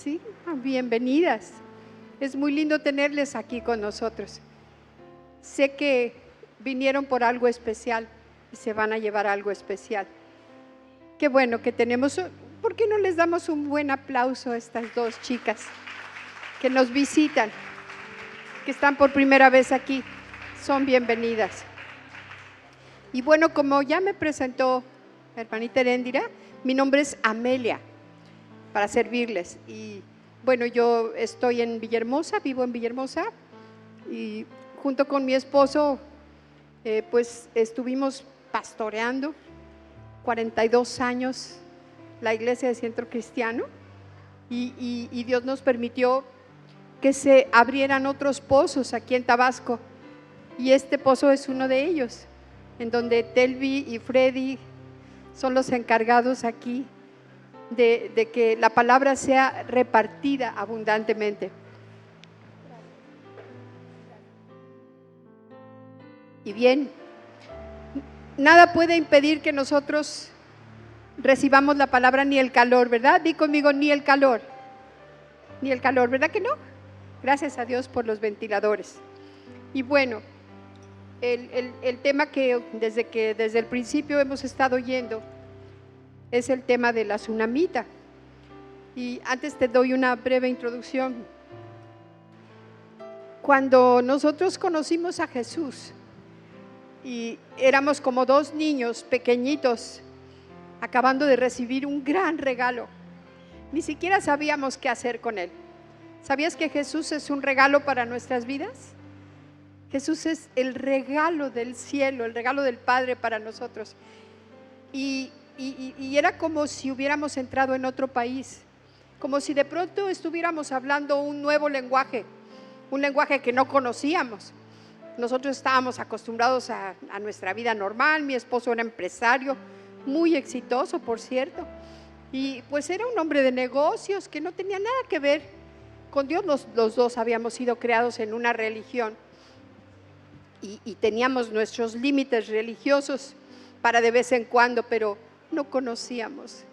Sí, bienvenidas. Es muy lindo tenerles aquí con nosotros. Sé que vinieron por algo especial y se van a llevar algo especial. Qué bueno que tenemos. ¿Por qué no les damos un buen aplauso a estas dos chicas que nos visitan, que están por primera vez aquí? Son bienvenidas. Y bueno, como ya me presentó hermanita Heréndira, mi nombre es Amelia, para servirles. Y bueno, yo estoy en Villahermosa, vivo en Villahermosa, y junto con mi esposo, pues estuvimos pastoreando 42 años la iglesia de Centro Cristiano, y Dios nos permitió que se abrieran otros pozos aquí en Tabasco, y este pozo es uno de ellos, en donde Telvi y Freddy son los encargados aquí de que la palabra sea repartida abundantemente. Y bien, nada puede impedir que nosotros recibamos la palabra, ni el calor, ¿verdad? Di conmigo, ni el calor. Ni el calor, ¿verdad que no? Gracias a Dios por los ventiladores. Y bueno, el tema que desde el principio hemos estado oyendo es el tema de la tsunamita. Y antes te doy una breve introducción. Cuando nosotros conocimos a Jesús y éramos como dos niños pequeñitos acabando de recibir un gran regalo, ni siquiera sabíamos qué hacer con él. ¿Sabías que Jesús es un regalo para nuestras vidas? Jesús es el regalo del cielo, el regalo del Padre para nosotros. Y era como si hubiéramos entrado en otro país, como si de pronto estuviéramos hablando un nuevo lenguaje, un lenguaje que no conocíamos. Nosotros estábamos acostumbrados a nuestra vida normal. Mi esposo era empresario, muy exitoso, por cierto, y pues era un hombre de negocios que no tenía nada que ver con Dios. Los dos habíamos sido creados en una religión y teníamos nuestros límites religiosos para de vez en cuando, pero no conocíamos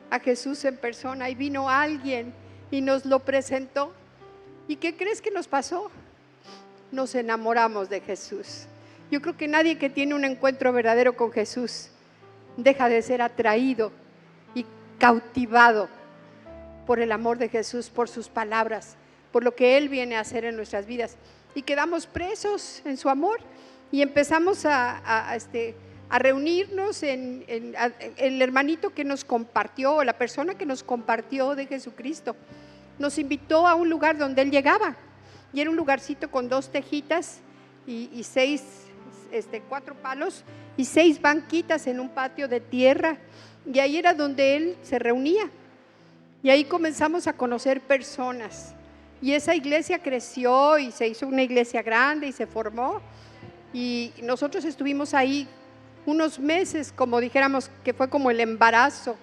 a Jesús en persona, y vino alguien y nos lo presentó. ¿Y qué crees que nos pasó? Nos enamoramos de Jesús. Yo creo que nadie que tiene un encuentro verdadero con Jesús deja de ser atraído y cautivado por el amor de Jesús, por sus palabras, por lo que Él viene a hacer en nuestras vidas, y quedamos presos en su amor y empezamos a reunirnos en el hermanito que nos compartió, la persona que nos compartió de Jesucristo, nos invitó a un lugar donde él llegaba, y era un lugarcito con 2 tejitas y 4 palos y 6 banquitas en un patio de tierra, y ahí era donde él se reunía, y ahí comenzamos a conocer personas, y esa iglesia creció y se hizo una iglesia grande y se formó, y nosotros estuvimos ahí unos meses, como dijéramos que fue como el embarazo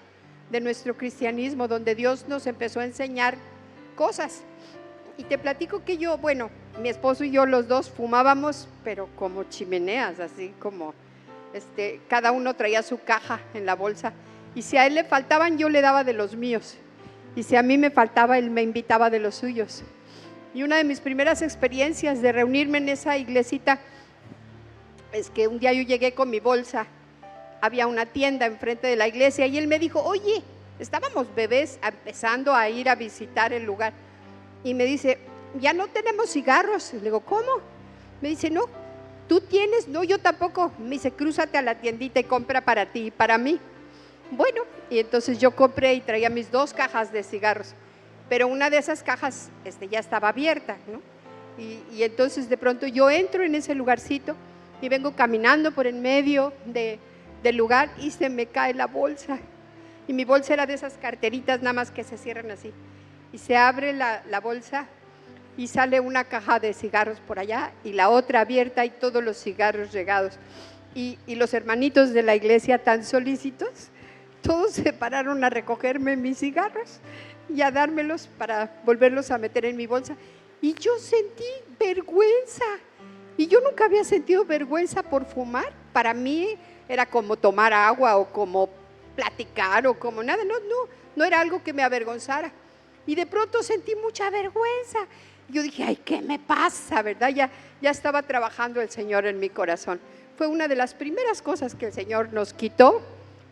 de nuestro cristianismo, donde Dios nos empezó a enseñar cosas. Y te platico que yo, bueno, mi esposo y yo los dos fumábamos, pero como chimeneas, así como cada uno traía su caja en la bolsa, y si a él le faltaban, yo le daba de los míos, y si a mí me faltaba, él me invitaba de los suyos. Y una de mis primeras experiencias de reunirme en esa iglesita es que un día yo llegué con mi bolsa, había una tienda enfrente de la iglesia, y él me dijo, oye, estábamos bebés empezando a ir a visitar el lugar, y me dice, ya no tenemos cigarros. Le digo, ¿cómo? Me dice, no, ¿tú tienes? No, yo tampoco. Me dice, crúzate a la tiendita y compra para ti y para mí. Bueno, y entonces yo compré y traía mis 2 cajas de cigarros, pero una de esas cajas ya estaba abierta, ¿no? Y entonces de pronto yo entro en ese lugarcito y vengo caminando por en medio del lugar, y se me cae la bolsa, y mi bolsa era de esas carteritas nada más que se cierran así, y se abre la bolsa y sale una caja de cigarros por allá y la otra abierta y todos los cigarros regados, y los hermanitos de la iglesia tan solícitos, todos se pararon a recogerme mis cigarros y a dármelos para volverlos a meter en mi bolsa, y yo sentí vergüenza, y yo nunca había sentido vergüenza por fumar. Para mí era como tomar agua o como platicar o como nada, no era algo que me avergonzara. y de pronto sentí mucha vergüenza. Yo dije, ay, ¿qué me pasa? ¿Verdad? Ya estaba trabajando el Señor en mi corazón. Fue una de las primeras cosas que el Señor nos quitó,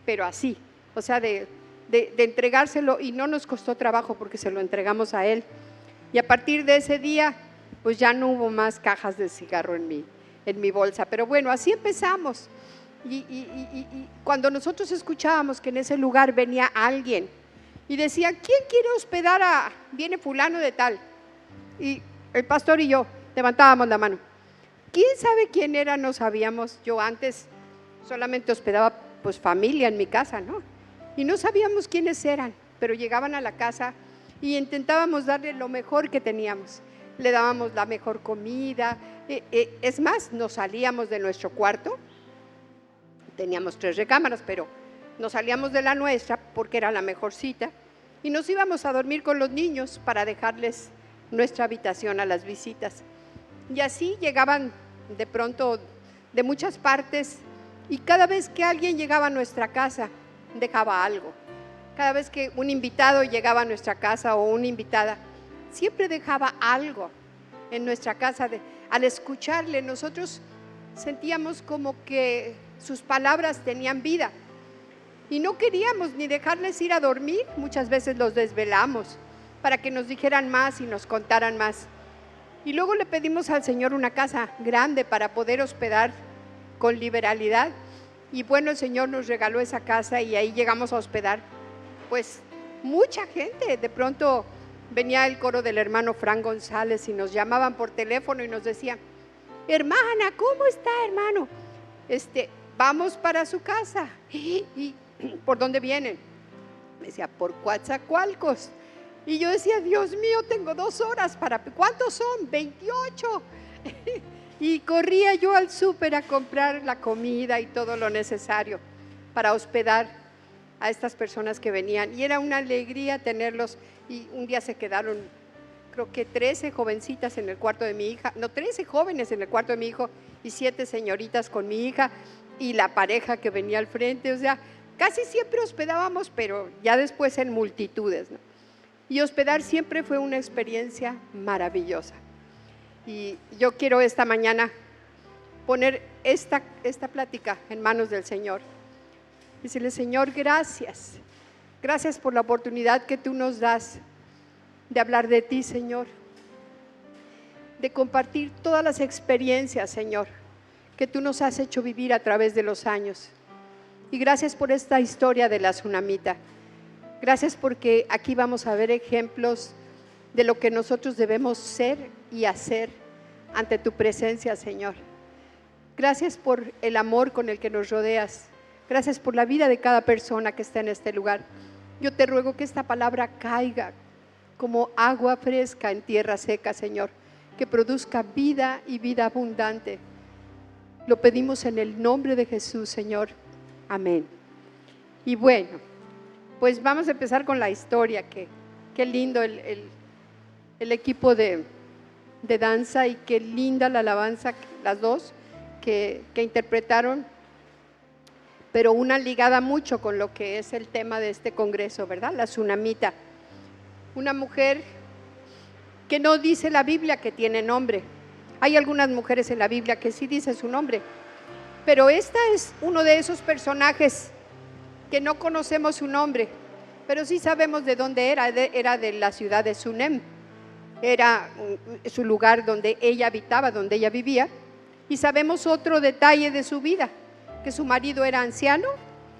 pero así, o sea, de entregárselo, y no nos costó trabajo porque se lo entregamos a Él. Y a partir de ese día, pues ya no hubo más cajas de cigarro en mi bolsa. Pero bueno, así empezamos. Y cuando nosotros escuchábamos que en ese lugar venía alguien y decía, ¿quién quiere hospedar viene fulano de tal? Y el pastor y yo levantábamos la mano. ¿Quién sabe quién era? No sabíamos. Yo antes solamente hospedaba pues familia en mi casa, ¿no? Y no sabíamos quiénes eran, pero llegaban a la casa y intentábamos darle lo mejor que teníamos. Le dábamos la mejor comida. Es más, nos salíamos de nuestro cuarto. Teníamos 3 recámaras, pero nos salíamos de la nuestra porque era la mejor cita y nos íbamos a dormir con los niños para dejarles nuestra habitación a las visitas. Y así llegaban de pronto de muchas partes, y cada vez que alguien llegaba a nuestra casa dejaba algo. Cada vez que un invitado llegaba a nuestra casa o una invitada, siempre dejaba algo en nuestra casa. Al escucharle, nosotros sentíamos como que sus palabras tenían vida y no queríamos ni dejarles ir a dormir. Muchas veces los desvelamos para que nos dijeran más y nos contaran más. Y luego le pedimos al Señor una casa grande para poder hospedar con liberalidad. Y bueno, el Señor nos regaló esa casa y ahí llegamos a hospedar pues mucha gente. De pronto venía el coro del hermano Fran González y nos llamaban por teléfono y nos decían, hermana, ¿cómo está, hermano? Vamos para su casa. ¿Y por dónde vienen? Me decía, por Coatzacoalcos. Y yo decía, Dios mío, tengo 2 horas para... ¿Cuántos son? 28. Y corría yo al súper a comprar la comida y todo lo necesario para hospedar a estas personas que venían. Y era una alegría tenerlos. Y un día se quedaron, creo que 13 jovencitas en el cuarto de mi hija. No, 13 jóvenes en el cuarto de mi hijo y 7 señoritas con mi hija y la pareja que venía al frente. O sea, casi siempre hospedábamos, pero ya después en multitudes, ¿no? Y hospedar siempre fue una experiencia maravillosa. Y yo quiero esta mañana poner esta plática en manos del Señor. Decirle, Señor, gracias. Gracias por la oportunidad que tú nos das de hablar de ti, Señor. De compartir todas las experiencias, Señor, que tú nos has hecho vivir a través de los años. Y gracias por esta historia de la tsunamita. Gracias porque aquí vamos a ver ejemplos de lo que nosotros debemos ser y hacer ante tu presencia, Señor. Gracias por el amor con el que nos rodeas. Gracias por la vida de cada persona que está en este lugar. Yo te ruego que esta palabra caiga como agua fresca en tierra seca, Señor, que produzca vida y vida abundante. Lo pedimos en el nombre de Jesús, Señor. Amén. Y bueno, pues vamos a empezar con la historia. Qué lindo el equipo de danza y qué linda la alabanza, las dos que interpretaron, pero una ligada mucho con lo que es el tema de este congreso, ¿verdad? La tsunamita, una mujer que no dice la Biblia que tiene nombre. Hay algunas mujeres en la Biblia que sí dice su nombre, pero esta es uno de esos personajes que no conocemos su nombre, pero sí sabemos de dónde era de la ciudad de Sunem. Era su lugar donde ella habitaba, donde ella vivía. Y sabemos otro detalle de su vida, que su marido era anciano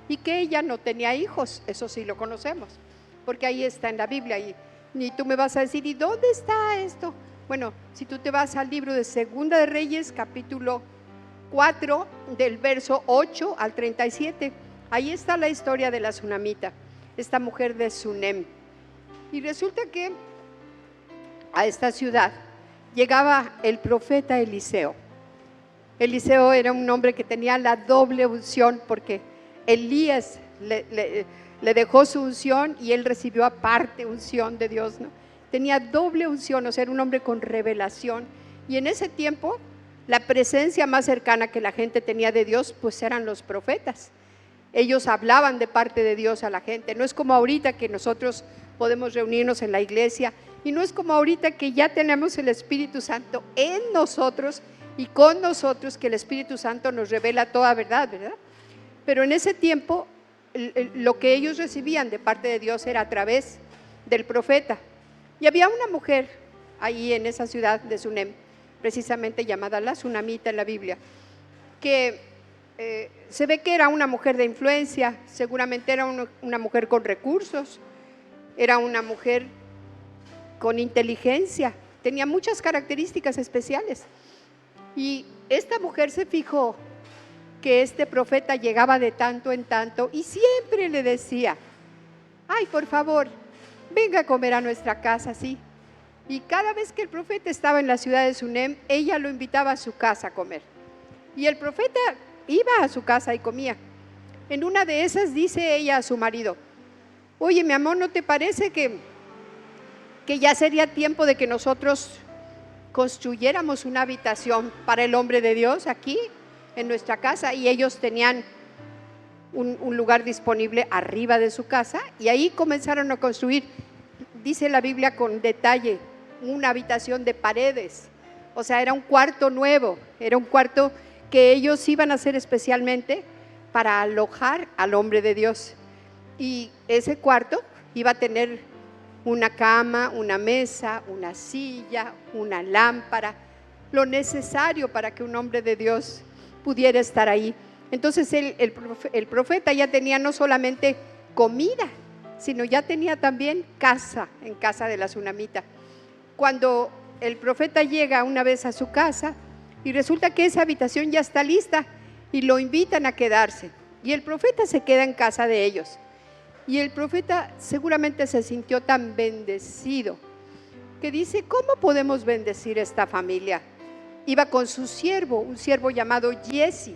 y que ella no tenía hijos. Eso sí lo conocemos, porque ahí está en la Biblia. Y tú me vas a decir, ¿y dónde está esto? Bueno, si tú te vas al libro de Segunda de Reyes, capítulo 4, del verso 8 al 37, ahí está la historia de la tsunamita, esta mujer de Sunem. Y resulta que a esta ciudad llegaba el profeta Eliseo. Eliseo era un hombre que tenía la doble unción, porque Elías le dejó su unción y él recibió aparte unción de Dios, ¿no? Tenía doble unción, o sea, era un hombre con revelación. Y en ese tiempo la presencia más cercana que la gente tenía de Dios pues eran los profetas. Ellos hablaban de parte de Dios a la gente. No es como ahorita que nosotros podemos reunirnos en la iglesia. Y no es como ahorita que ya tenemos el Espíritu Santo en nosotros y con nosotros, que el Espíritu Santo nos revela toda verdad, ¿verdad? Pero en ese tiempo lo que ellos recibían de parte de Dios era a través del profeta. Y había una mujer ahí en esa ciudad de Sunem, precisamente llamada la Sunamita en la Biblia, que se ve que era una mujer de influencia, seguramente era una mujer con recursos, era una mujer con inteligencia, tenía muchas características especiales. Y esta mujer se fijó que este profeta llegaba de tanto en tanto y siempre le decía: ay, por favor, venga a comer a nuestra casa, sí. Y cada vez que el profeta estaba en la ciudad de Sunem, ella lo invitaba a su casa a comer. Y el profeta iba a su casa y comía. En una de esas dice ella a su marido: oye, mi amor, ¿no te parece que ya sería tiempo de que nosotros construyéramos una habitación para el hombre de Dios aquí en nuestra casa? Y ellos tenían un lugar disponible arriba de su casa y ahí comenzaron a construir, dice la Biblia con detalle, una habitación de paredes. O sea, era un cuarto nuevo, era un cuarto que ellos iban a hacer especialmente para alojar al hombre de Dios. Y ese cuarto iba a tener una cama, una mesa, una silla, una lámpara, lo necesario para que un hombre de Dios pudiera estar ahí. Entonces el profeta ya tenía no solamente comida, sino ya tenía también casa en casa de la Sunamita. Cuando el profeta llega una vez a su casa y resulta que esa habitación ya está lista y lo invitan a quedarse, y el profeta se queda en casa de ellos. Y el profeta seguramente se sintió tan bendecido que dice: ¿cómo podemos bendecir a esta familia? Iba con su siervo, un siervo llamado Giezi.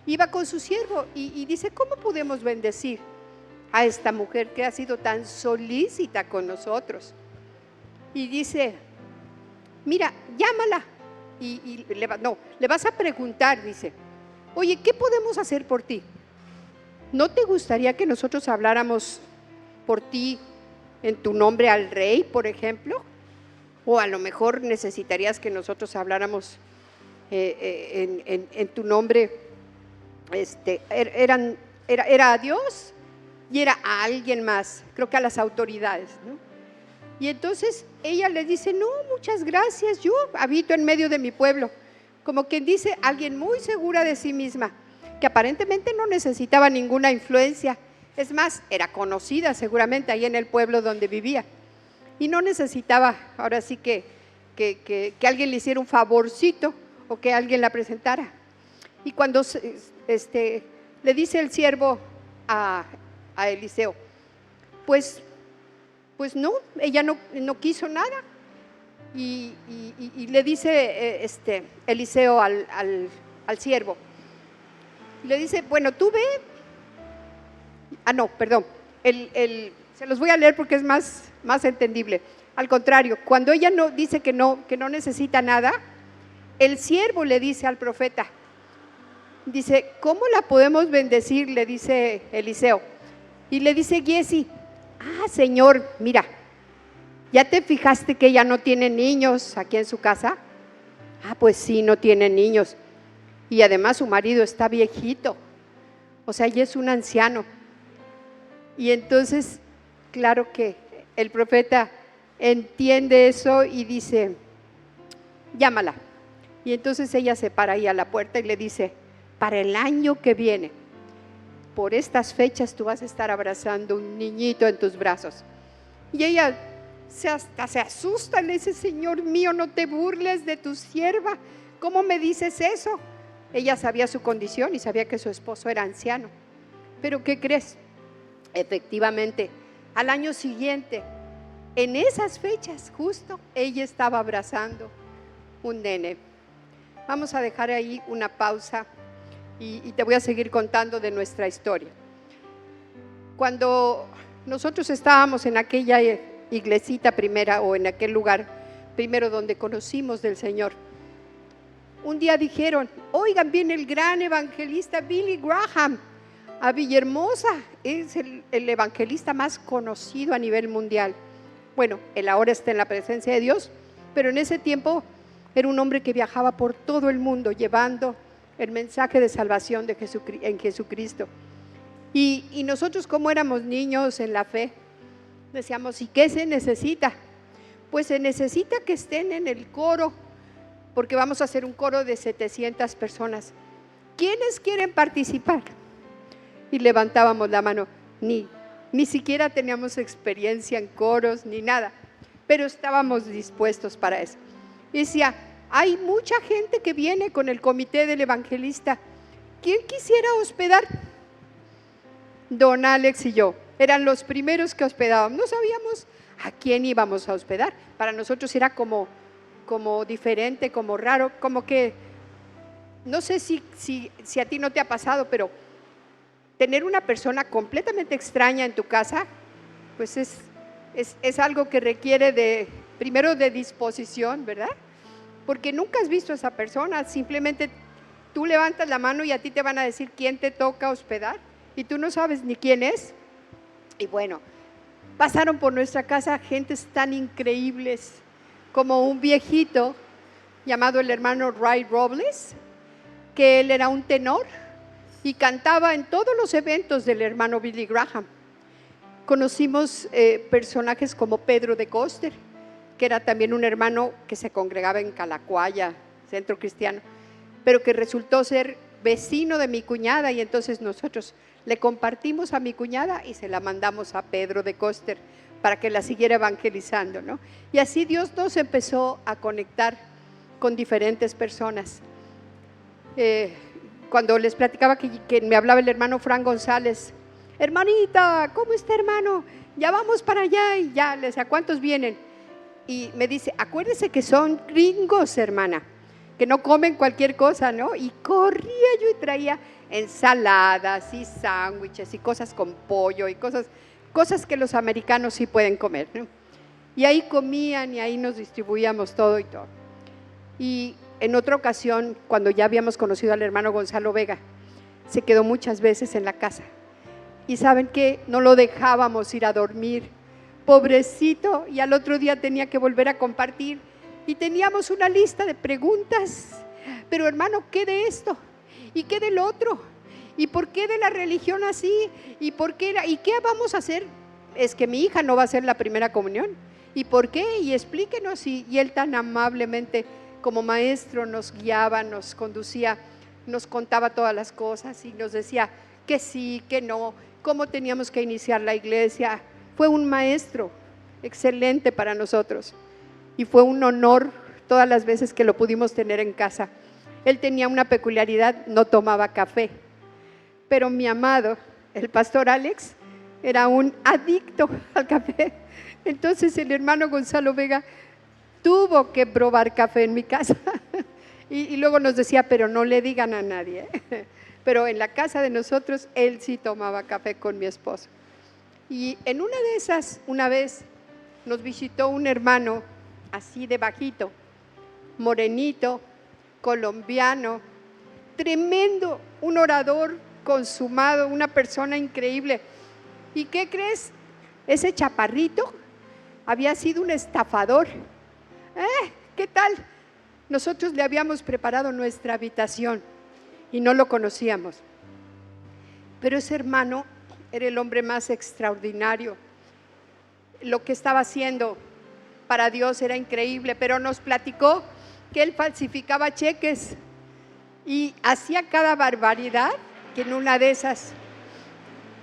Iba con su siervo y dice: ¿cómo podemos bendecir a esta mujer que ha sido tan solícita con nosotros? Y dice: mira, llámala. Le vas a preguntar, dice: oye, ¿qué podemos hacer por ti? ¿No te gustaría que nosotros habláramos por ti en tu nombre al rey, por ejemplo? O a lo mejor necesitarías que nosotros habláramos en tu nombre. Era a Dios y era a alguien más, creo que a las autoridades, ¿no? Y entonces ella le dice: no, muchas gracias, yo habito en medio de mi pueblo. Como quien dice, alguien muy segura de sí misma, que aparentemente no necesitaba ninguna influencia. Es más, era conocida seguramente ahí en el pueblo donde vivía. Y no necesitaba, ahora sí que alguien le hiciera un favorcito o que alguien la presentara. Y cuando le dice el siervo a Eliseo, pues no, ella no quiso nada. Y le dice Eliseo al siervo, le dice: bueno, tú ve. Se los voy a leer porque es más entendible. Al contrario, cuando ella no dice que no necesita nada, el siervo le dice al profeta, dice: ¿cómo la podemos bendecir?, le dice Eliseo. Y le dice Giezi: Señor, mira, ¿ya te fijaste que ella no tiene niños aquí en su casa? Pues sí, no tiene niños. Y además su marido está viejito, o sea, ya es un anciano. Y entonces, claro que el profeta entiende eso y dice: llámala. Y entonces ella se para ahí a la puerta y le dice: para el año que viene, por estas fechas tú vas a estar abrazando un niñito en tus brazos. Y ella hasta se asusta, le dice: Señor mío, no te burles de tu sierva, ¿cómo me dices eso? Ella sabía su condición y sabía que su esposo era anciano. Pero ¿qué crees? Efectivamente, al año siguiente, en esas fechas justo, ella estaba abrazando un nene. Vamos a dejar ahí una pausa y te voy a seguir contando de nuestra historia. Cuando nosotros estábamos en aquella iglesita primera, o en aquel lugar primero donde conocimos del Señor, un día dijeron: oigan, viene el gran evangelista Billy Graham a Villahermosa, es el evangelista más conocido a nivel mundial. Bueno, él ahora está en la presencia de Dios, pero en ese tiempo era un hombre que viajaba por todo el mundo llevando el mensaje de salvación en Jesucristo. Y nosotros, como éramos niños en la fe, decíamos, ¿y qué se necesita? Pues se necesita que estén en el coro, porque vamos a hacer un coro de 700 personas. ¿Quiénes quieren participar? Y levantábamos la mano. Ni siquiera teníamos experiencia en coros ni nada, pero estábamos dispuestos para eso. Y decía, hay mucha gente que viene con el comité del evangelista. ¿Quién quisiera hospedar? Don Alex y yo eran los primeros que hospedábamos. No sabíamos a quién íbamos a hospedar. Para nosotros era como diferente, como raro, como que, no sé si a ti no te ha pasado, pero tener una persona completamente extraña en tu casa, pues es algo que requiere primero de disposición, ¿verdad? Porque nunca has visto a esa persona, simplemente tú levantas la mano y a ti te van a decir quién te toca hospedar y tú no sabes ni quién es. Y bueno, pasaron por nuestra casa gentes tan increíbles como un viejito llamado el hermano Ray Robles, que él era un tenor y cantaba en todos los eventos del hermano Billy Graham. Conocimos personajes como Pedro de Coster, que era también un hermano que se congregaba en Calacuaya, centro cristiano, pero que resultó ser vecino de mi cuñada, y entonces nosotros le compartimos a mi cuñada y se la mandamos a Pedro de Coster para que la siguiera evangelizando, ¿no? Y así Dios nos empezó a conectar con diferentes personas. Cuando les platicaba que me hablaba el hermano Fran González, hermanita, ¿cómo está, hermano? Ya vamos para allá. Y ya, les decía, ¿cuántos vienen? Y me dice, acuérdese que son gringos, hermana, que no comen cualquier cosa, ¿no? Y corría yo y traía ensaladas y sándwiches y cosas con pollo y cosas que los americanos sí pueden comer, ¿no? Y ahí comían y ahí nos distribuíamos todo y todo. Y en otra ocasión, cuando ya habíamos conocido al hermano Gonzalo Vega, se quedó muchas veces en la casa. Y ¿saben qué? No lo dejábamos ir a dormir, pobrecito, y al otro día tenía que volver a compartir. Y teníamos una lista de preguntas, pero hermano, ¿qué de esto? ¿Y qué del otro? ¿Y por qué de la religión así? ¿Y por qué? ¿Y qué vamos a hacer? Es que mi hija no va a hacer la primera comunión. ¿Y por qué? Y explíquenos. Y él tan amablemente, como maestro, nos guiaba, nos conducía, nos contaba todas las cosas y nos decía que sí, que no, cómo teníamos que iniciar la iglesia. Fue un maestro excelente para nosotros y fue un honor todas las veces que lo pudimos tener en casa. Él tenía una peculiaridad, no tomaba café, pero mi amado, el pastor Alex, era un adicto al café. Entonces el hermano Gonzalo Vega tuvo que probar café en mi casa y luego nos decía, pero no le digan a nadie, ¿eh? Pero en la casa de nosotros él sí tomaba café con mi esposo. Y en una de esas, una vez nos visitó un hermano así de bajito, morenito, colombiano, tremendo, un orador consumado, una persona increíble. ¿Y qué crees? Ese chaparrito había sido un estafador. ¿Qué tal? Nosotros le habíamos preparado nuestra habitación y no lo conocíamos. Pero ese hermano era el hombre más extraordinario. Lo que estaba haciendo para Dios era increíble, pero nos platicó que él falsificaba cheques y hacía cada barbaridad, que en una de esas,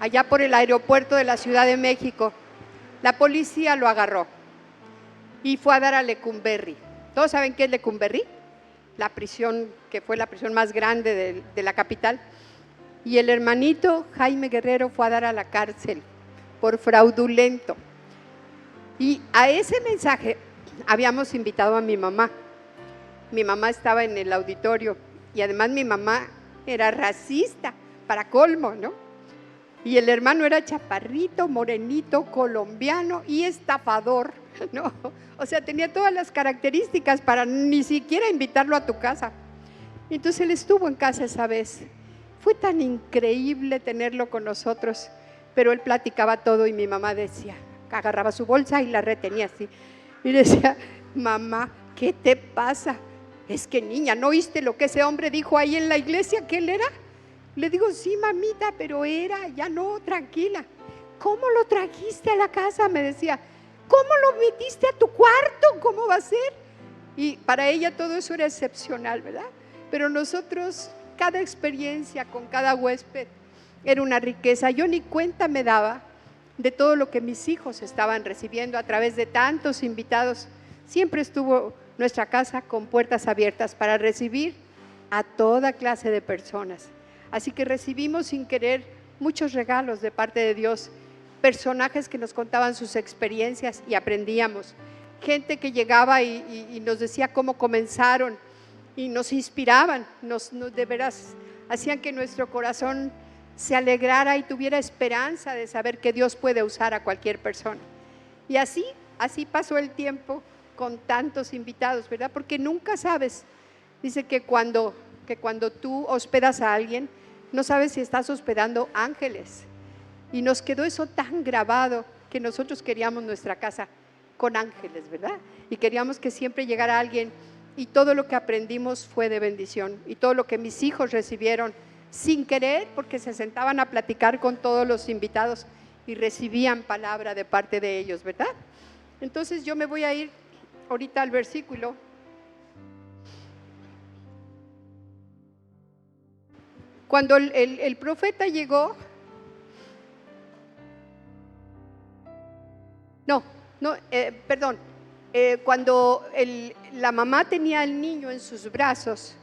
allá por el aeropuerto de la Ciudad de México, la policía lo agarró y fue a dar a Lecumberri. ¿Todos saben qué es Lecumberri? La prisión, que fue la prisión más grande de la capital. Y el hermanito Jaime Guerrero fue a dar a la cárcel por fraudulento. Y a ese mensaje habíamos invitado a mi mamá. Mi mamá estaba en el auditorio y además mi mamá era racista, para colmo, ¿no? Y el hermano era chaparrito, morenito, colombiano y estafador, ¿no? O sea, tenía todas las características para ni siquiera invitarlo a tu casa. Entonces él estuvo en casa esa vez Fue tan increíble tenerlo con nosotros, pero él platicaba todo y mi mamá decía, agarraba su bolsa y la retenía así. Y decía, mamá, ¿qué te pasa? Es que niña, ¿no oíste lo que ese hombre dijo ahí en la iglesia que él era? Le digo, sí, mamita, pero era, ya no, tranquila. ¿Cómo lo trajiste a la casa? Me decía, ¿cómo lo metiste a tu cuarto? ¿Cómo va a ser? Y para ella todo eso era excepcional, ¿verdad? Pero nosotros, cada experiencia con cada huésped era una riqueza. Yo ni cuenta me daba de todo lo que mis hijos estaban recibiendo a través de tantos invitados. Siempre estuvo nuestra casa con puertas abiertas para recibir a toda clase de personas. Así que recibimos sin querer muchos regalos de parte de Dios, personajes que nos contaban sus experiencias y aprendíamos, gente que llegaba y nos decía cómo comenzaron y nos inspiraban, de veras hacían que nuestro corazón se alegrara y tuviera esperanza de saber que Dios puede usar a cualquier persona. Y así pasó el tiempo con tantos invitados, ¿verdad? Porque nunca sabes, dice que cuando tú hospedas a alguien, no sabes si estás hospedando ángeles. Y nos quedó eso tan grabado que nosotros queríamos nuestra casa con ángeles, ¿verdad? Y queríamos que siempre llegara alguien, y todo lo que aprendimos fue de bendición, y todo lo que mis hijos recibieron sin querer, porque se sentaban a platicar con todos los invitados y recibían palabra de parte de ellos, ¿verdad? Entonces yo me voy a ir ahorita al versículo. Cuando el profeta llegó, cuando la mamá tenía al niño en sus brazos,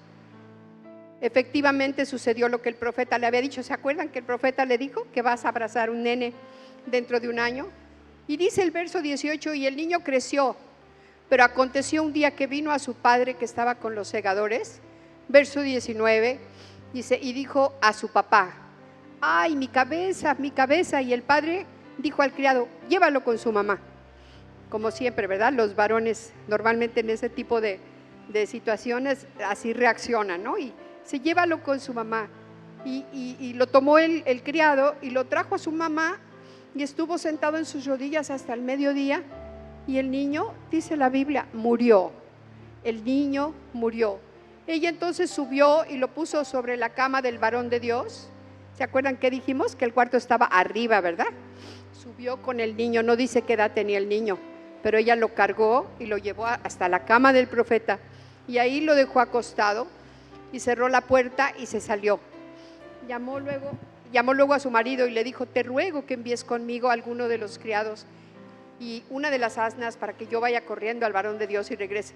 efectivamente sucedió lo que el profeta le había dicho. ¿Se acuerdan que el profeta le dijo que vas a abrazar un nene dentro de un año? Y dice el verso 18, y el niño creció, pero aconteció un día que vino a su padre que estaba con los segadores. Verso 19, dice, y dijo a su papá, ay, mi cabeza, mi cabeza. Y el padre dijo al criado, llévalo con su mamá. Como siempre, ¿verdad? Los varones normalmente en ese tipo de situaciones así reaccionan, ¿no? Y se llévalo con su mamá. Y lo tomó el criado y lo trajo a su mamá y estuvo sentado en sus rodillas hasta el mediodía. Y el niño, dice la Biblia, murió. El niño murió. Ella entonces subió y lo puso sobre la cama del varón de Dios. ¿Se acuerdan que dijimos? Que el cuarto estaba arriba, ¿verdad? Subió con el niño, no dice qué edad tenía el niño, pero ella lo cargó y lo llevó hasta la cama del profeta. Y ahí lo dejó acostado y cerró la puerta y se salió. Llamó luego a su marido y le dijo, te ruego que envíes conmigo a alguno de los criados y una de las asnas para que yo vaya corriendo al varón de Dios y regrese.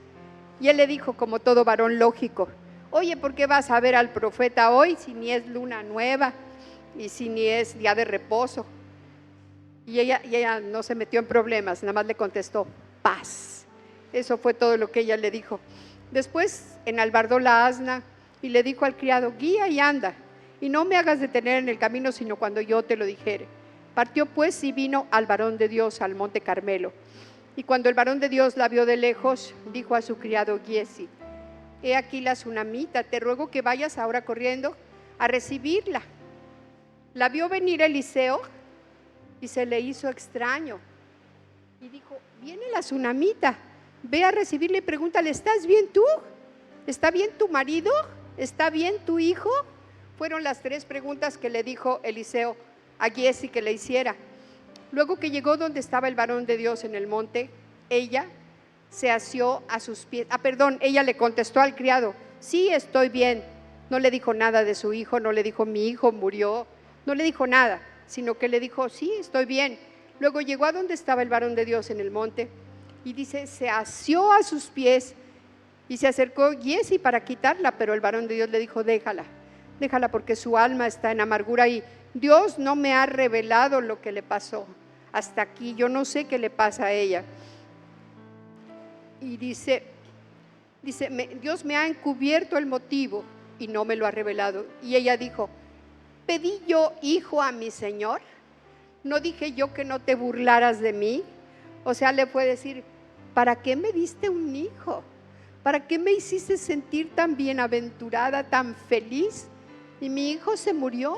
Y él le dijo, como todo varón lógico, oye, ¿por qué vas a ver al profeta hoy si ni es luna nueva y si ni es día de reposo? Y ella no se metió en problemas, nada más le contestó, paz. Eso fue todo lo que ella le dijo. Después enalbardó la asna y le dijo al criado, guía y anda, y no me hagas detener en el camino, sino cuando yo te lo dijere. Partió pues y vino al varón de Dios al monte Carmelo. Y cuando el varón de Dios la vio de lejos, dijo a su criado Giesi, he aquí la tsunamita, te ruego que vayas ahora corriendo a recibirla. La vio venir Eliseo y se le hizo extraño. Y dijo, viene la tsunamita, ve a recibirle y pregúntale, ¿estás bien tú? ¿Está bien tu marido? ¿Está bien tu hijo? Fueron las 3 preguntas que le dijo Eliseo a Giesi que le hiciera. Luego que llegó donde estaba el varón de Dios en el monte, ella se asió a sus pies. Ella le contestó al criado, sí, estoy bien. No le dijo nada de su hijo, no le dijo mi hijo murió, no le dijo nada, sino que le dijo, sí, estoy bien. Luego llegó a donde estaba el varón de Dios en el monte y dice, se asió a sus pies y se acercó Giesi para quitarla, pero el varón de Dios le dijo, déjala porque su alma está en amargura y Dios no me ha revelado lo que le pasó hasta aquí, yo no sé qué le pasa a ella. Y dice, Dios me ha encubierto el motivo y no me lo ha revelado. Y ella dijo, ¿pedí yo hijo a mi Señor? ¿No dije yo que no te burlaras de mí? O sea, le fue decir, ¿para qué me diste un hijo? ¿Para qué me hiciste sentir tan bienaventurada, tan feliz? y mi hijo se murió.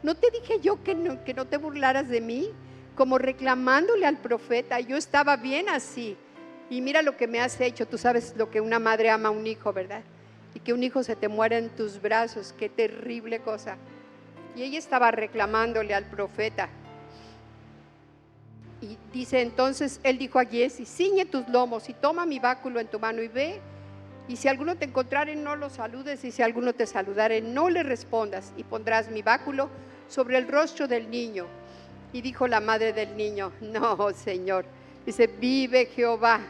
¿No te dije yo que no te burlaras de mí? Como reclamándole al profeta. Yo estaba bien así. Y mira lo que me has hecho. Tú sabes lo que una madre ama a un hijo, ¿verdad? Y que un hijo se te muera en tus brazos. Qué terrible cosa. Y ella estaba reclamándole al profeta. Y dice entonces, él dijo a Giezi: ciñe tus lomos y toma mi báculo en tu mano y ve. Y si alguno te encontrare, no lo saludes, y si alguno te saludare, no le respondas, y pondrás mi báculo sobre el rostro del niño. Y dijo la madre del niño: no, Señor. Dice: vive Jehová,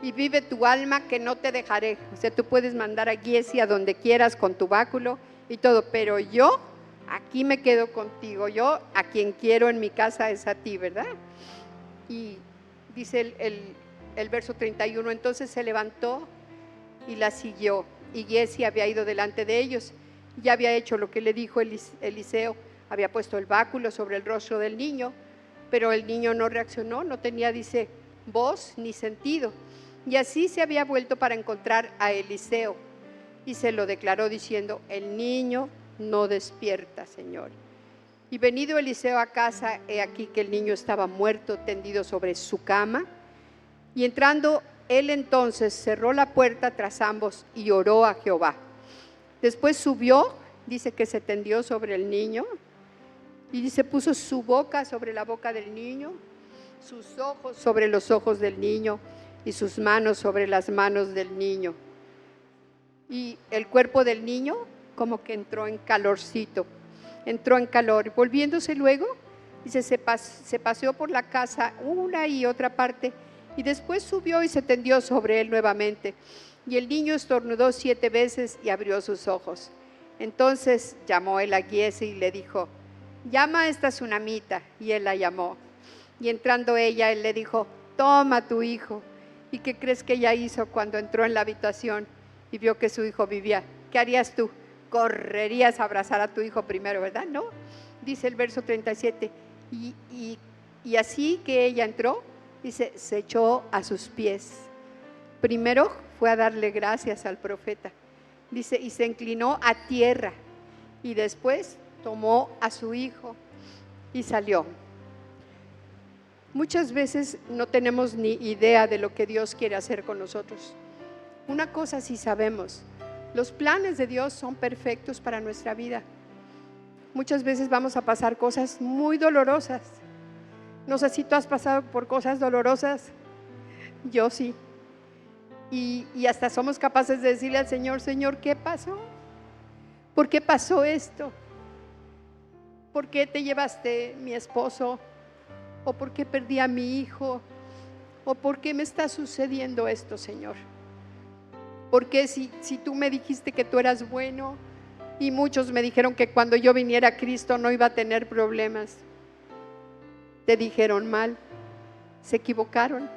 y vive tu alma, que no te dejaré. O sea, tú puedes mandar a Giezi a donde quieras con tu báculo y todo, pero yo aquí me quedo contigo. Yo a quien quiero en mi casa es a ti, ¿verdad? Y dice el verso 31, entonces se levantó y la siguió, y Giezi había ido delante de ellos, ya había hecho lo que le dijo Eliseo, había puesto el báculo sobre el rostro del niño, pero el niño no reaccionó, no tenía, dice, voz ni sentido, y así se había vuelto para encontrar a Eliseo, y se lo declaró diciendo: el niño no despierta, Señor. Y venido Eliseo a casa, he aquí que el niño estaba muerto, tendido sobre su cama, y entrando él entonces cerró la puerta tras ambos y oró a Jehová. Después subió, dice que se tendió sobre el niño, y dice puso su boca sobre la boca del niño, sus ojos sobre los ojos del niño y sus manos sobre las manos del niño. Y el cuerpo del niño como que entró en calorcito, entró en calor. Volviéndose luego, dice, se paseó por la casa una y otra parte, y después subió y se tendió sobre él nuevamente. Y el niño estornudó 7 veces y abrió sus ojos. Entonces llamó él a Giezi y le dijo: llama a esta tsunamita. Y él la llamó. Y entrando ella, él le dijo: toma a tu hijo. ¿Y qué crees que ella hizo cuando entró en la habitación y vio que su hijo vivía? ¿Qué harías tú? Correrías a abrazar a tu hijo primero, ¿verdad? No, dice el verso 37. Y así que ella entró, dice, se echó a sus pies. Primero fue a darle gracias al profeta. Dice, y se inclinó a tierra. Y después tomó a su hijo y salió. Muchas veces no tenemos ni idea de lo que Dios quiere hacer con nosotros. Una cosa sí sabemos: los planes de Dios son perfectos para nuestra vida. Muchas veces vamos a pasar cosas muy dolorosas. No sé si tú has pasado por cosas dolorosas. Yo sí. Y hasta somos capaces de decirle al Señor: Señor, ¿qué pasó? ¿Por qué pasó esto? ¿Por qué te llevaste mi esposo? ¿O por qué perdí a mi hijo? ¿O por qué me está sucediendo esto, Señor? Porque si tú me dijiste que tú eras bueno, y muchos me dijeron que cuando yo viniera a Cristo no iba a tener problemas, te dijeron mal, se equivocaron.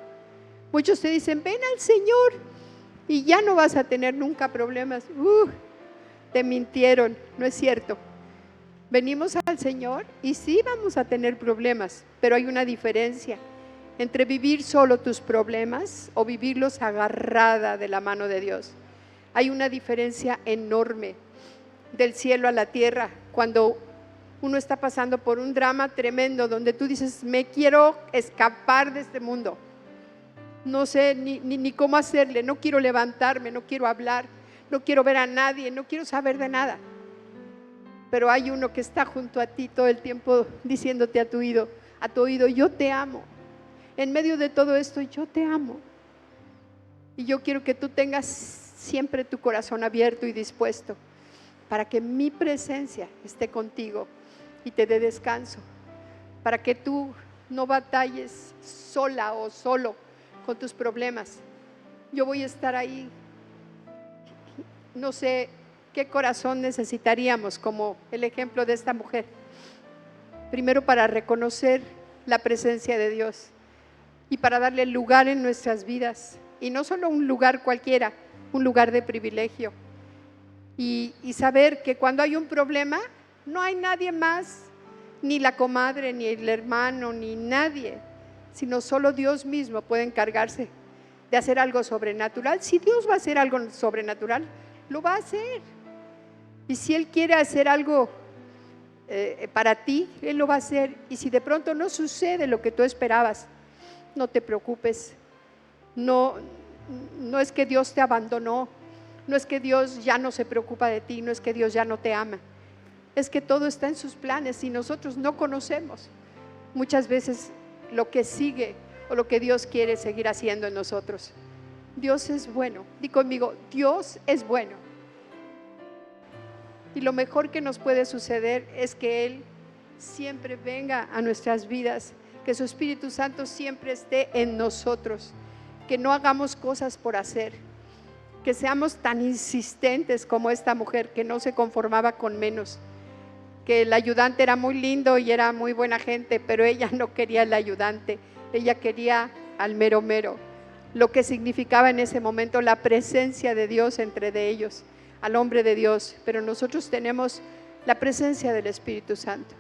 Muchos te dicen: ven al Señor y ya no vas a tener nunca problemas. Te mintieron, no es cierto. Venimos al Señor y sí vamos a tener problemas, pero hay una diferencia entre vivir solo tus problemas o vivirlos agarrada de la mano de Dios. Hay una diferencia enorme del cielo a la tierra cuando uno está pasando por un drama tremendo donde tú dices: me quiero escapar de este mundo, no sé ni cómo hacerle, no quiero levantarme, no quiero hablar, no quiero ver a nadie, no quiero saber de nada. Pero hay uno que está junto a ti todo el tiempo diciéndote a tu oído: yo te amo. En medio de todo esto, yo te amo. Y yo quiero que tú tengas siempre tu corazón abierto y dispuesto para que mi presencia esté contigo y te dé descanso, para que tú no batalles sola o solo con tus problemas. Yo voy a estar ahí. No sé qué corazón necesitaríamos como el ejemplo de esta mujer. Primero, para reconocer la presencia de Dios y para darle lugar en nuestras vidas, y no solo un lugar cualquiera, un lugar de privilegio, y saber que cuando hay un problema no hay nadie más, ni la comadre, ni el hermano, ni nadie, sino solo Dios mismo puede encargarse de hacer algo sobrenatural. Si Dios va a hacer algo sobrenatural, lo va a hacer. Y si Él quiere hacer algo para ti, Él lo va a hacer. Y si de pronto no sucede lo que tú esperabas, no te preocupes. No es que Dios te abandonó, no es que Dios ya no se preocupa de ti, no es que Dios ya no te ama. Es que todo está en sus planes y nosotros no conocemos muchas veces lo que sigue o lo que Dios quiere seguir haciendo en nosotros. Dios es bueno. Di conmigo, Dios es bueno. Y lo mejor que nos puede suceder es que Él siempre venga a nuestras vidas, que su Espíritu Santo siempre esté en nosotros, que no hagamos cosas por hacer, que seamos tan insistentes como esta mujer que no se conformaba con menos, que el ayudante era muy lindo y era muy buena gente, pero ella no quería el ayudante, ella quería al mero mero, lo que significaba en ese momento la presencia de Dios entre de ellos, al hombre de Dios. Pero nosotros tenemos la presencia del Espíritu Santo,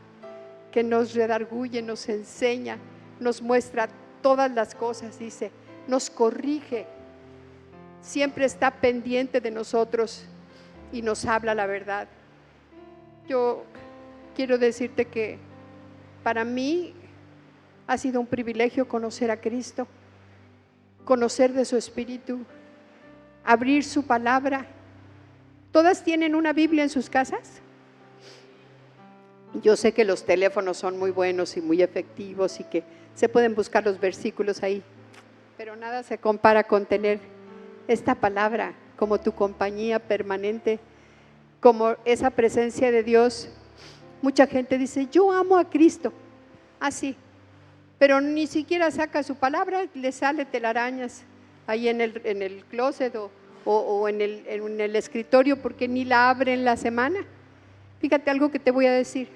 que nos redarguye, nos enseña, nos muestra todas las cosas, dice, nos corrige, siempre está pendiente de nosotros y nos habla la verdad. Yo quiero decirte que para mí ha sido un privilegio conocer a Cristo, conocer de su Espíritu, abrir su palabra. ¿Todas tienen una Biblia en sus casas? Yo sé que los teléfonos son muy buenos y muy efectivos y que se pueden buscar los versículos ahí, pero nada se compara con tener esta palabra como tu compañía permanente, como esa presencia de Dios. Mucha gente dice, yo amo a Cristo, así, pero ni siquiera saca su palabra, le sale telarañas ahí en el closet o en el escritorio, porque ni la abre en la semana. Fíjate algo que te voy a decir.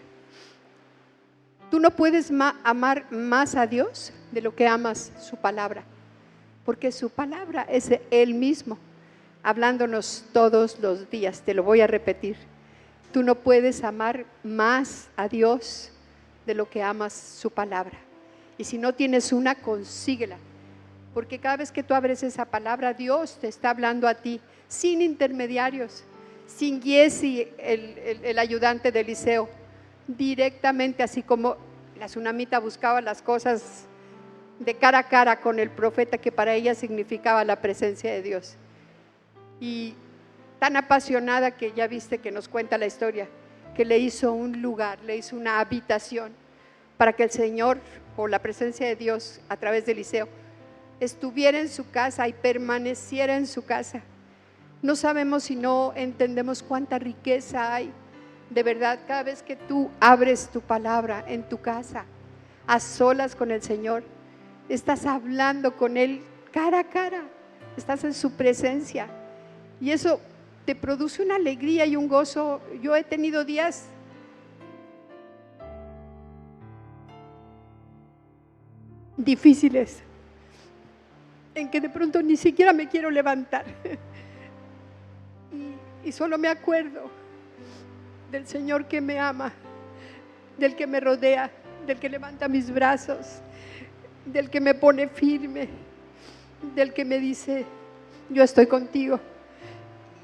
Tú no puedes amar más a Dios de lo que amas su palabra, porque su palabra es Él mismo, hablándonos todos los días. Te lo voy a repetir. Tú no puedes amar más a Dios de lo que amas su palabra. Y si no tienes una, consíguela. Porque cada vez que tú abres esa palabra, Dios te está hablando a ti, sin intermediarios, sin Giesi, el ayudante de Eliseo, directamente, así como la tsunamita buscaba las cosas de cara a cara con el profeta, que para ella significaba la presencia de Dios. Y tan apasionada que ya viste que nos cuenta la historia, que le hizo un lugar, le hizo una habitación para que el Señor o la presencia de Dios a través de Eliseo estuviera en su casa y permaneciera en su casa. No sabemos si no entendemos cuánta riqueza hay. De verdad, cada vez que tú abres tu palabra en tu casa, a solas con el Señor, estás hablando con Él cara a cara, estás en su presencia y eso te produce una alegría y un gozo. Yo he tenido días difíciles en que de pronto ni siquiera me quiero levantar y solo me acuerdo del Señor que me ama, del que me rodea, del que levanta mis brazos, del que me pone firme, del que me dice, yo estoy contigo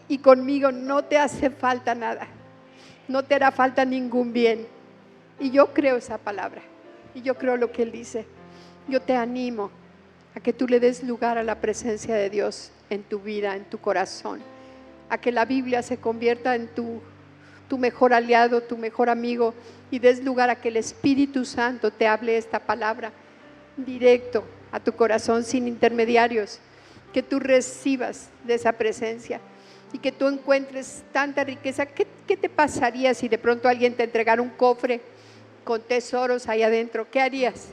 y conmigo no te hace falta nada, no te hará falta ningún bien. Y yo creo esa palabra y yo creo lo que Él dice. Yo te animo a que tú le des lugar a la presencia de Dios en tu vida, en tu corazón, a que la Biblia se convierta en tu mejor aliado, tu mejor amigo, y des lugar a que el Espíritu Santo te hable esta palabra directo a tu corazón, sin intermediarios, que tú recibas de esa presencia y que tú encuentres tanta riqueza. ¿Qué te pasaría si de pronto alguien te entregara un cofre con tesoros ahí adentro? ¿Qué harías?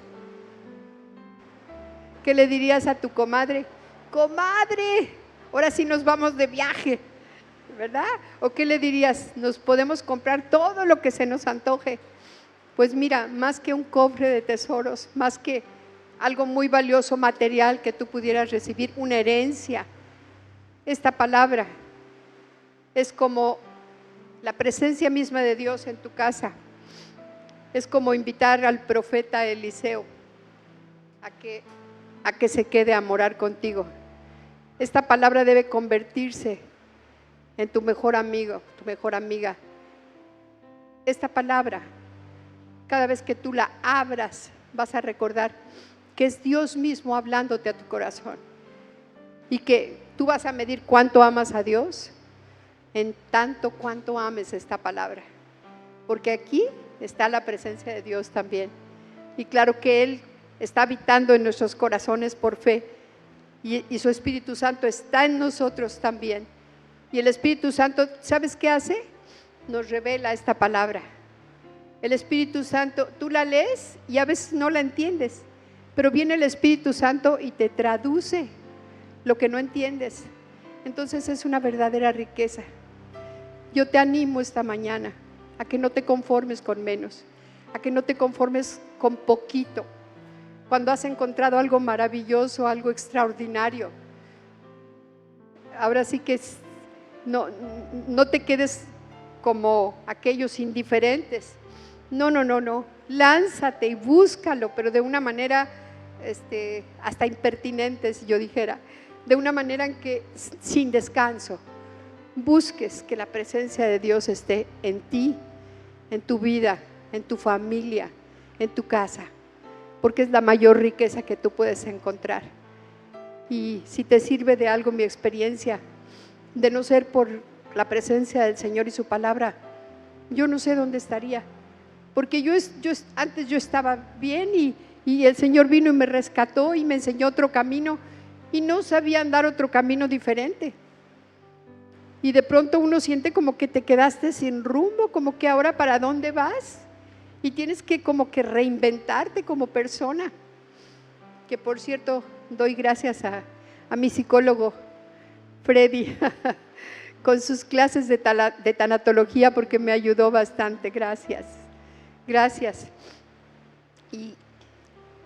¿Qué le dirías a tu comadre? Comadre, ahora sí nos vamos de viaje, ¿verdad? ¿O qué le dirías? Nos podemos comprar todo lo que se nos antoje. Pues mira, más que un cofre de tesoros, más que algo muy valioso material que tú pudieras recibir, una herencia, esta palabra es como la presencia misma de Dios en tu casa. Es como invitar al profeta Eliseo a que se quede a morar contigo. Esta palabra debe convertirse en tu mejor amigo, tu mejor amiga, esta palabra, cada vez que tú la abras, vas a recordar que es Dios mismo hablándote a tu corazón y que tú vas a medir cuánto amas a Dios en tanto cuanto ames esta palabra, porque aquí está la presencia de Dios también. Y claro que Él está habitando en nuestros corazones por fe y su Espíritu Santo está en nosotros también. Y el Espíritu Santo, ¿sabes qué hace? Nos revela esta palabra. El Espíritu Santo, tú la lees y a veces no la entiendes, pero viene el Espíritu Santo y te traduce lo que no entiendes. Entonces es una verdadera riqueza. Yo te animo esta mañana a que no te conformes con menos, a que no te conformes con poquito. Cuando has encontrado algo maravilloso, algo extraordinario, ahora sí que no te quedes como aquellos indiferentes. No, lánzate y búscalo, pero de una manera hasta impertinente, si yo dijera, de una manera en que sin descanso busques que la presencia de Dios esté en ti, en tu vida, en tu familia, en tu casa, porque es la mayor riqueza que tú puedes encontrar. Y si te sirve de algo mi experiencia, de no ser por la presencia del Señor y su palabra, yo no sé dónde estaría, porque antes yo estaba bien y el Señor vino y me rescató y me enseñó otro camino y no sabía andar otro camino diferente. Y de pronto uno siente como que te quedaste sin rumbo, como que ahora ¿para dónde vas? Y tienes que como que reinventarte como persona. Que por cierto, doy gracias a mi psicólogo Freddy con sus clases de tanatología, porque me ayudó bastante. Gracias. Y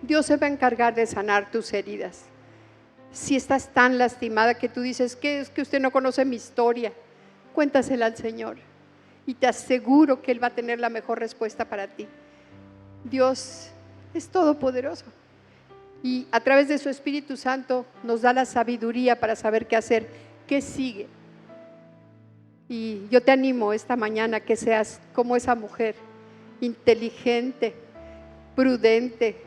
Dios se va a encargar de sanar tus heridas. Si estás tan lastimada que tú dices que es que usted no conoce mi historia, cuéntasela al Señor y te aseguro que Él va a tener la mejor respuesta para ti. Dios es todopoderoso y a través de su Espíritu Santo nos da la sabiduría para saber qué hacer, qué sigue. Y yo te animo esta mañana que seas como esa mujer, inteligente, prudente,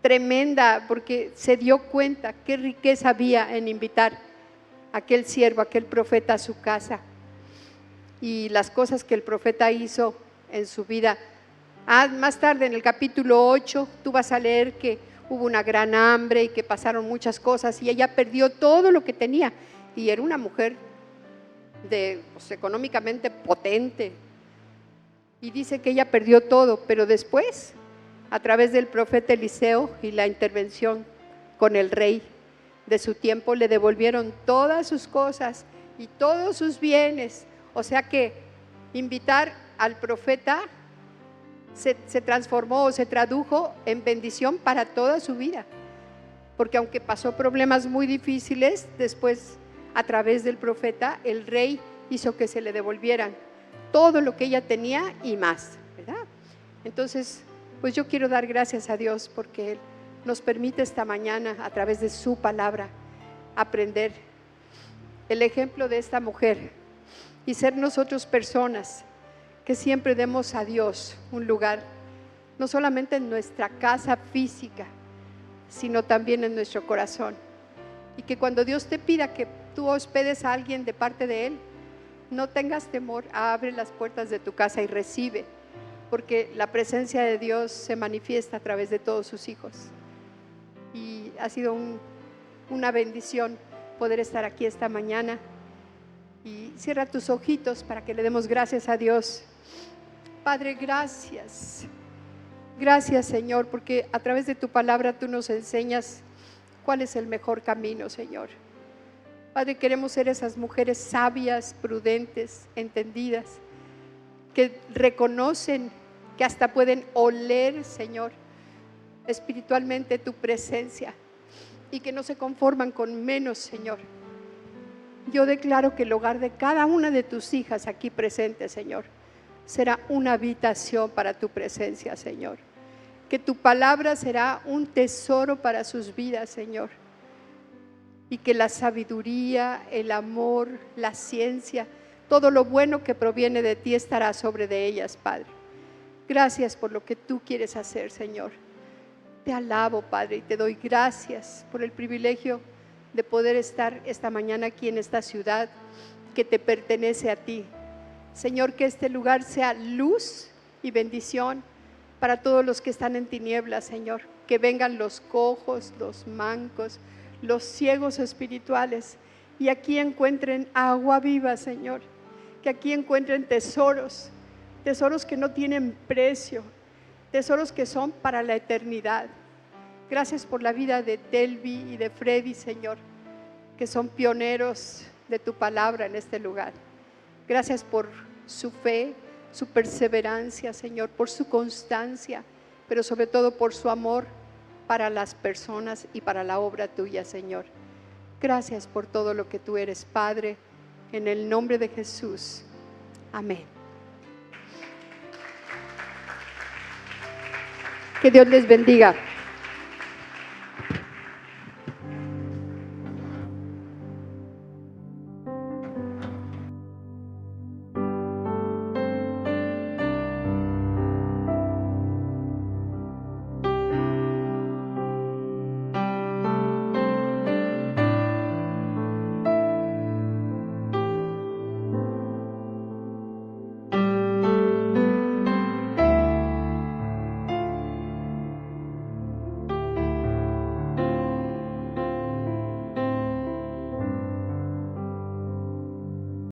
tremenda, porque se dio cuenta qué riqueza había en invitar a aquel siervo, a aquel profeta a su casa, y las cosas que el profeta hizo en su vida. Más tarde en el capítulo 8 tú vas a leer que hubo una gran hambre y que pasaron muchas cosas y ella perdió todo lo que tenía, y era una mujer económicamente potente, y dice que ella perdió todo, pero después, a través del profeta Eliseo y la intervención con el rey de su tiempo, le devolvieron todas sus cosas y todos sus bienes. O sea que invitar al profeta se transformó o se tradujo en bendición para toda su vida, porque aunque pasó problemas muy difíciles, después a través del profeta el rey hizo que se le devolvieran todo lo que ella tenía y más, ¿verdad? Entonces, pues yo quiero dar gracias a Dios porque Él nos permite esta mañana a través de su palabra aprender el ejemplo de esta mujer y ser nosotros personas que siempre demos a Dios un lugar, no solamente en nuestra casa física, sino también en nuestro corazón. Y que cuando Dios te pida que tú hospedes a alguien de parte de Él, no tengas temor, abre las puertas de tu casa y recibe, porque la presencia de Dios se manifiesta a través de todos sus hijos. Y ha sido una bendición poder estar aquí esta mañana. Y cierra tus ojitos para que le demos gracias a Dios. Padre, gracias. Gracias, Señor, porque a través de tu palabra tú nos enseñas cuál es el mejor camino, Señor. Padre, queremos ser esas mujeres sabias, prudentes, entendidas, que reconocen que hasta pueden oler, Señor, espiritualmente tu presencia y que no se conforman con menos, Señor. Yo declaro que el hogar de cada una de tus hijas aquí presentes, Señor, será una habitación para tu presencia, Señor. Que tu palabra será un tesoro para sus vidas, Señor. Y que la sabiduría, el amor, la ciencia, todo lo bueno que proviene de ti estará sobre de ellas, Padre. Gracias por lo que tú quieres hacer, Señor. Te alabo, Padre, y te doy gracias por el privilegio de poder estar esta mañana aquí en esta ciudad que te pertenece a ti. Señor, que este lugar sea luz y bendición para todos los que están en tinieblas, Señor. Que vengan los cojos, los mancos, los ciegos espirituales y aquí encuentren agua viva, Señor. Que aquí encuentren tesoros, tesoros que no tienen precio, tesoros que son para la eternidad. Gracias por la vida de Telvi y de Freddy, Señor, que son pioneros de tu palabra en este lugar. Gracias por su fe, su perseverancia, Señor, por su constancia, pero sobre todo por su amor para las personas y para la obra tuya, Señor. Gracias por todo lo que tú eres, Padre, en el nombre de Jesús. Amén. Que Dios les bendiga.